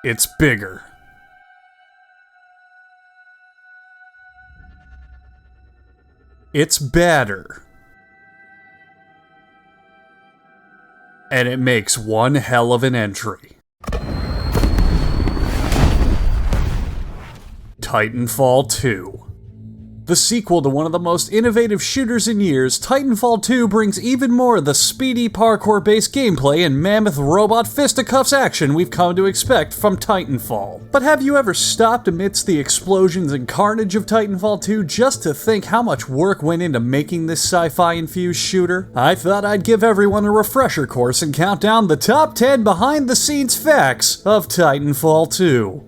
It's bigger. It's badder. And it makes one hell of an entry. Titanfall 2. The sequel to one of the most innovative shooters in years, Titanfall 2 brings even more of the speedy parkour-based gameplay and mammoth robot fisticuffs action we've come to expect from Titanfall. But have you ever stopped amidst the explosions and carnage of Titanfall 2 just to think how much work went into making this sci-fi-infused shooter? I thought I'd give everyone a refresher course and count down the top 10 behind-the-scenes facts of Titanfall 2.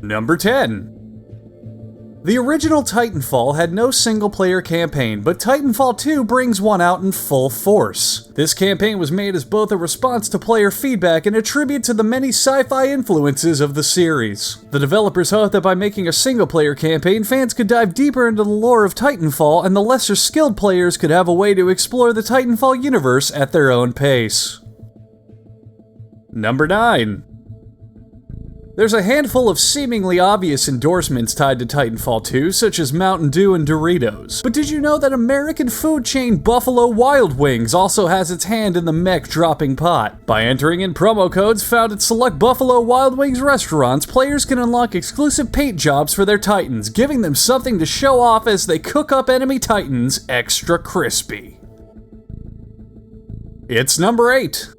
Number 10. The original Titanfall had no single-player campaign, but Titanfall 2 brings one out in full force. This campaign was made as both a response to player feedback and a tribute to the many sci-fi influences of the series. The developers hoped that by making a single-player campaign, fans could dive deeper into the lore of Titanfall, and the lesser skilled players could have a way to explore the Titanfall universe at their own pace. Number 9. There's a handful of seemingly obvious endorsements tied to Titanfall 2, such as Mountain Dew and Doritos. But did you know that American food chain Buffalo Wild Wings also has its hand in the mech-dropping pot? By entering in promo codes found at select Buffalo Wild Wings restaurants, players can unlock exclusive paint jobs for their Titans, giving them something to show off as they cook up enemy Titans extra crispy. It's number 8.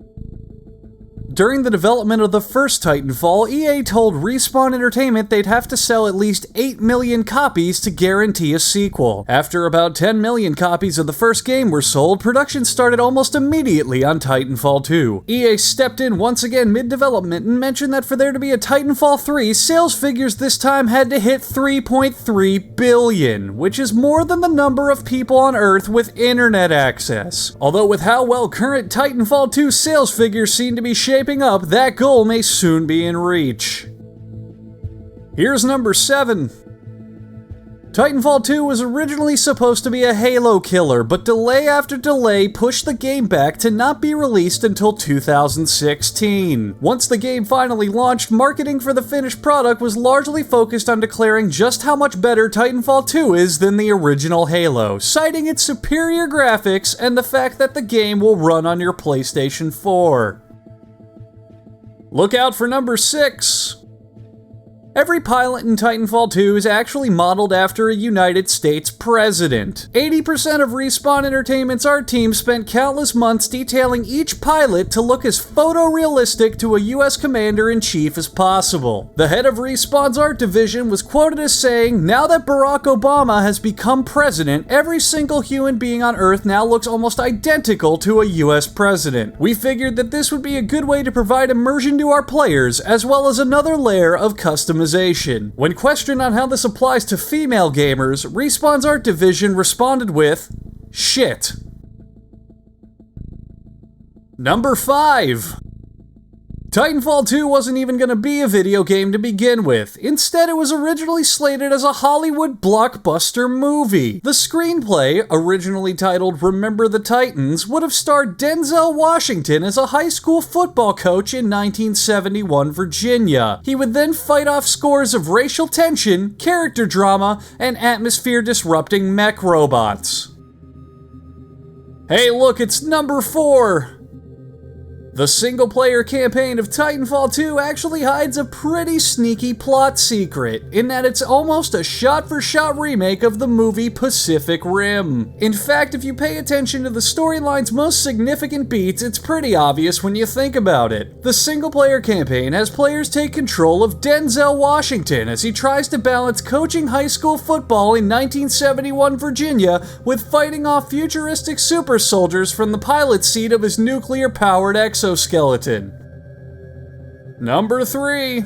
During the development of the first Titanfall, EA told Respawn Entertainment they'd have to sell at least 8 million copies to guarantee a sequel. After about 10 million copies of the first game were sold, production started almost immediately on Titanfall 2. EA stepped in once again mid-development and mentioned that for there to be a Titanfall 3, sales figures this time had to hit 3.3 billion, which is more than the number of people on Earth with internet access. Although with how well current Titanfall 2 sales figures seem to be shaping up, that goal may soon be in reach. Here's number 7. Titanfall 2 was originally supposed to be a Halo killer, but delay after delay pushed the game back to not be released until 2016. Once the game finally launched, marketing for the finished product was largely focused on declaring just how much better Titanfall 2 is than the original Halo, citing its superior graphics and the fact that the game will run on your PlayStation 4. Look out for number 6. Every pilot in Titanfall 2 is actually modeled after a United States president. 80% of Respawn Entertainment's art team spent countless months detailing each pilot to look as photorealistic to a US commander-in-chief as possible. The head of Respawn's art division was quoted as saying, "Now that Barack Obama has become president, every single human being on Earth now looks almost identical to a US president. We figured that this would be a good way to provide immersion to our players, as well as another layer of customization." When questioned on how this applies to female gamers, Respawn's art division responded with, "Shit." Number 5. Titanfall 2 wasn't even going to be a video game to begin with. Instead, it was originally slated as a Hollywood blockbuster movie. The screenplay, originally titled Remember the Titans, would have starred Denzel Washington as a high school football coach in 1971 Virginia. He would then fight off scores of racial tension, character drama, and atmosphere-disrupting mech robots. Hey look, it's number 4! The single-player campaign of Titanfall 2 actually hides a pretty sneaky plot secret, in that it's almost a shot-for-shot remake of the movie Pacific Rim. In fact, if you pay attention to the storyline's most significant beats, it's pretty obvious when you think about it. The single-player campaign has players take control of Denzel Washington as he tries to balance coaching high school football in 1971 Virginia with fighting off futuristic super soldiers from the pilot seat of his nuclear-powered exoskeleton. Number 3.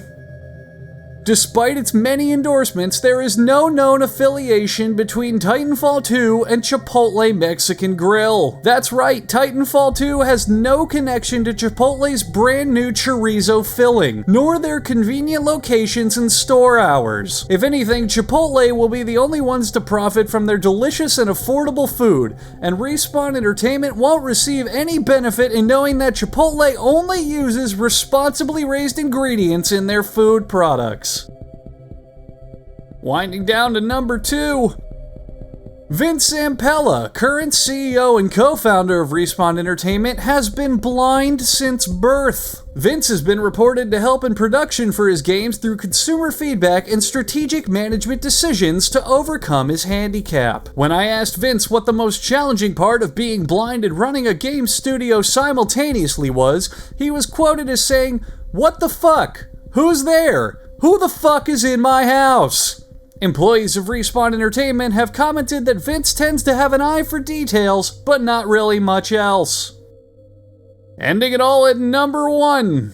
Despite its many endorsements, there is no known affiliation between Titanfall 2 and Chipotle Mexican Grill. That's right, Titanfall 2 has no connection to Chipotle's brand new chorizo filling, nor their convenient locations and store hours. If anything, Chipotle will be the only ones to profit from their delicious and affordable food, and Respawn Entertainment won't receive any benefit in knowing that Chipotle only uses responsibly raised ingredients in their food products. Winding down to number 2. Vince Zampella, current CEO and co-founder of Respawn Entertainment, has been blind since birth. Vince has been reported to help in production for his games through consumer feedback and strategic management decisions to overcome his handicap. When I asked Vince what the most challenging part of being blind and running a game studio simultaneously was, he was quoted as saying, "What the fuck? Who's there? Who the fuck is in my house?" Employees of Respawn Entertainment have commented that Vince tends to have an eye for details, but not really much else. Ending it all at number 1.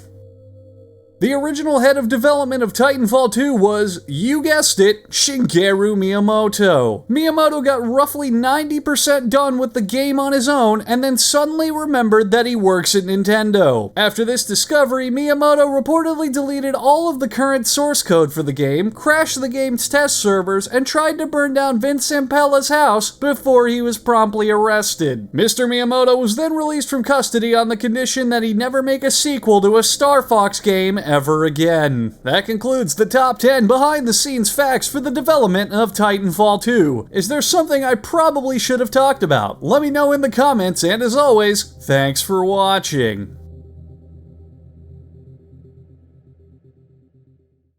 The original head of development of Titanfall 2 was, you guessed it, Shigeru Miyamoto. Miyamoto got roughly 90% done with the game on his own and then suddenly remembered that he works at Nintendo. After this discovery, Miyamoto reportedly deleted all of the current source code for the game, crashed the game's test servers, and tried to burn down Vince Zampella's house before he was promptly arrested. Mr. Miyamoto was then released from custody on the condition that he never make a sequel to a Star Fox game ever again. That concludes the top 10 behind-the-scenes facts for the development of Titanfall 2. Is there something I probably should have talked about? Let me know in the comments, and as always, thanks for watching.